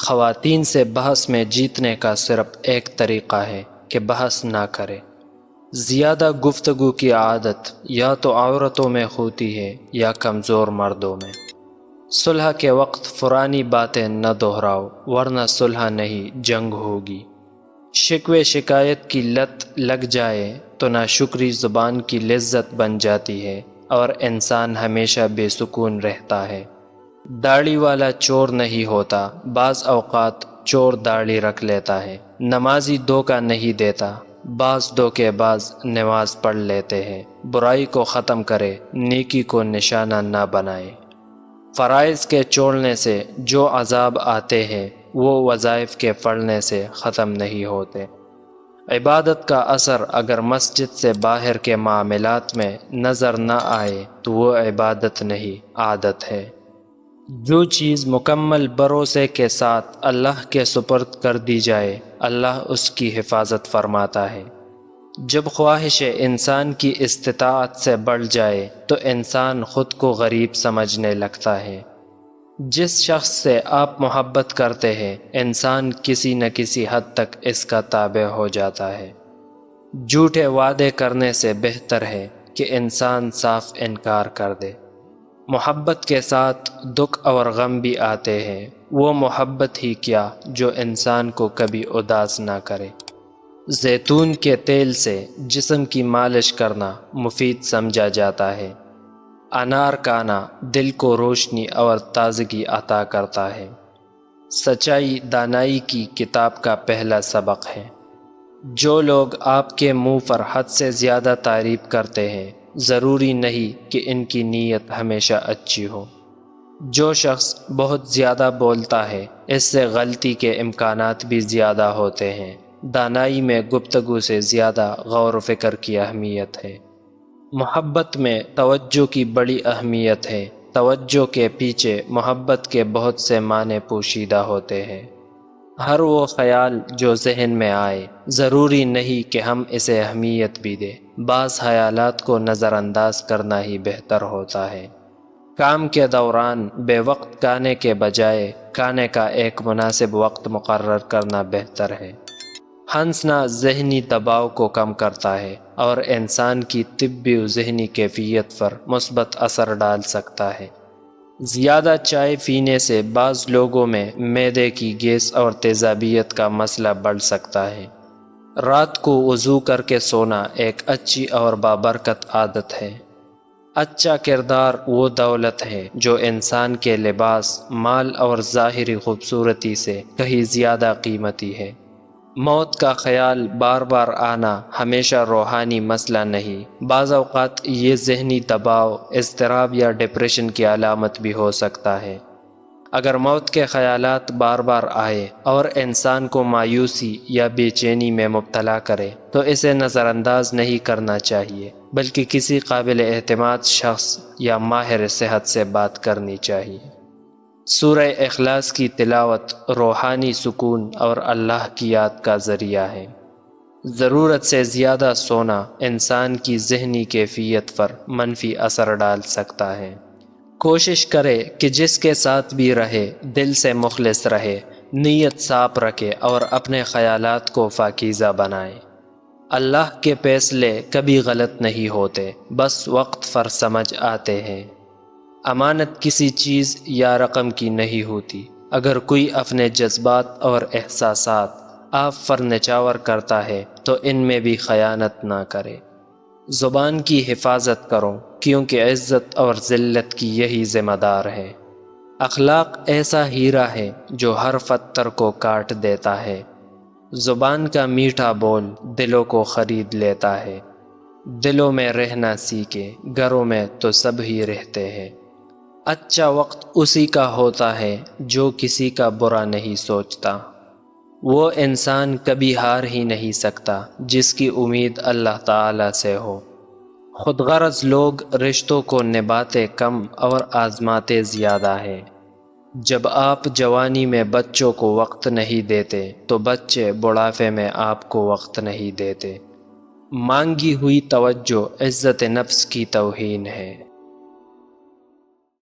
خواتین سے بحث میں جیتنے کا صرف ایک طریقہ ہے کہ بحث نہ کرے۔ زیادہ گفتگو کی عادت یا تو عورتوں میں ہوتی ہے یا کمزور مردوں میں۔ صلح کے وقت پرانی باتیں نہ دہراؤ ورنہ صلح نہیں جنگ ہوگی۔ شکوے شکایت کی لت لگ جائے تو ناشکری زبان کی لذت بن جاتی ہے اور انسان ہمیشہ بے سکون رہتا ہے۔ داڑھی والا چور نہیں ہوتا، بعض اوقات چور داڑھی رکھ لیتا ہے۔ نمازی دھوکہ نہیں دیتا، بعض دھوکے باز نماز پڑھ لیتے ہیں۔ برائی کو ختم کرے، نیکی کو نشانہ نہ بنائے۔ فرائض کے چھوڑنے سے جو عذاب آتے ہیں وہ وظائف کے پڑھنے سے ختم نہیں ہوتے۔ عبادت کا اثر اگر مسجد سے باہر کے معاملات میں نظر نہ آئے تو وہ عبادت نہیں، عادت ہے۔ جو چیز مکمل بھروسے کے ساتھ اللہ کے سپرد کر دی جائے، اللہ اس کی حفاظت فرماتا ہے۔ جب خواہش انسان کی استطاعت سے بڑھ جائے تو انسان خود کو غریب سمجھنے لگتا ہے۔ جس شخص سے آپ محبت کرتے ہیں، انسان کسی نہ کسی حد تک اس کا تابع ہو جاتا ہے۔ جھوٹے وعدے کرنے سے بہتر ہے کہ انسان صاف انکار کر دے۔ محبت کے ساتھ دکھ اور غم بھی آتے ہیں، وہ محبت ہی کیا جو انسان کو کبھی اداس نہ کرے۔ زیتون کے تیل سے جسم کی مالش کرنا مفید سمجھا جاتا ہے۔ انار کھانا دل کو روشنی اور تازگی عطا کرتا ہے۔ سچائی دانائی کی کتاب کا پہلا سبق ہے۔ جو لوگ آپ کے منہ پر حد سے زیادہ تعریف کرتے ہیں، ضروری نہیں کہ ان کی نیت ہمیشہ اچھی ہو۔ جو شخص بہت زیادہ بولتا ہے، اس سے غلطی کے امکانات بھی زیادہ ہوتے ہیں۔ دانائی میں گفتگو سے زیادہ غور و فکر کی اہمیت ہے۔ محبت میں توجہ کی بڑی اہمیت ہے۔ توجہ کے پیچھے محبت کے بہت سے معنی پوشیدہ ہوتے ہیں۔ ہر وہ خیال جو ذہن میں آئے، ضروری نہیں کہ ہم اسے اہمیت بھی دیں۔ بعض خیالات کو نظر انداز کرنا ہی بہتر ہوتا ہے۔ کام کے دوران بے وقت کھانے کے بجائے کھانے کا ایک مناسب وقت مقرر کرنا بہتر ہے۔ ہنسنا ذہنی دباؤ کو کم کرتا ہے اور انسان کی طبی و ذہنی کیفیت پر مثبت اثر ڈال سکتا ہے۔ زیادہ چائے پینے سے بعض لوگوں میں معدے کی گیس اور تیزابیت کا مسئلہ بڑھ سکتا ہے۔ رات کو وضو کر کے سونا ایک اچھی اور بابرکت عادت ہے۔ اچھا کردار وہ دولت ہے جو انسان کے لباس، مال اور ظاہری خوبصورتی سے کہیں زیادہ قیمتی ہے۔ موت کا خیال بار بار آنا ہمیشہ روحانی مسئلہ نہیں، بعض اوقات یہ ذہنی دباؤ، اضطراب یا ڈپریشن کی علامت بھی ہو سکتا ہے۔ اگر موت کے خیالات بار بار آئے اور انسان کو مایوسی یا بے چینی میں مبتلا کرے تو اسے نظر انداز نہیں کرنا چاہیے، بلکہ کسی قابل اعتماد شخص یا ماہر صحت سے بات کرنی چاہیے۔ سورہ اخلاص کی تلاوت روحانی سکون اور اللہ کی یاد کا ذریعہ ہے۔ ضرورت سے زیادہ سونا انسان کی ذہنی کیفیت پر منفی اثر ڈال سکتا ہے۔ کوشش کرے کہ جس کے ساتھ بھی رہے دل سے مخلص رہے، نیت صاف رکھے اور اپنے خیالات کو پاکیزہ بنائے۔ اللہ کے فیصلے کبھی غلط نہیں ہوتے، بس وقت پر سمجھ آتے ہیں۔ امانت کسی چیز یا رقم کی نہیں ہوتی۔ اگر کوئی اپنے جذبات اور احساسات آپ پر نچاور کرتا ہے تو ان میں بھی خیانت نہ کرے۔ زبان کی حفاظت کرو کیونکہ عزت اور ذلت کی یہی ذمہ دار ہے۔ اخلاق ایسا ہیرا ہے جو ہر پتھر کو کاٹ دیتا ہے۔ زبان کا میٹھا بول دلوں کو خرید لیتا ہے۔ دلوں میں رہنا سیکھے، گھروں میں تو سب ہی رہتے ہیں۔ اچھا وقت اسی کا ہوتا ہے جو کسی کا برا نہیں سوچتا۔ وہ انسان کبھی ہار ہی نہیں سکتا جس کی امید اللہ تعالی سے ہو۔ خود غرض لوگ رشتوں کو نبھاتے کم اور آزماتے زیادہ ہیں۔ جب آپ جوانی میں بچوں کو وقت نہیں دیتے تو بچے بڑھاپے میں آپ کو وقت نہیں دیتے۔ مانگی ہوئی توجہ عزت نفس کی توہین ہے۔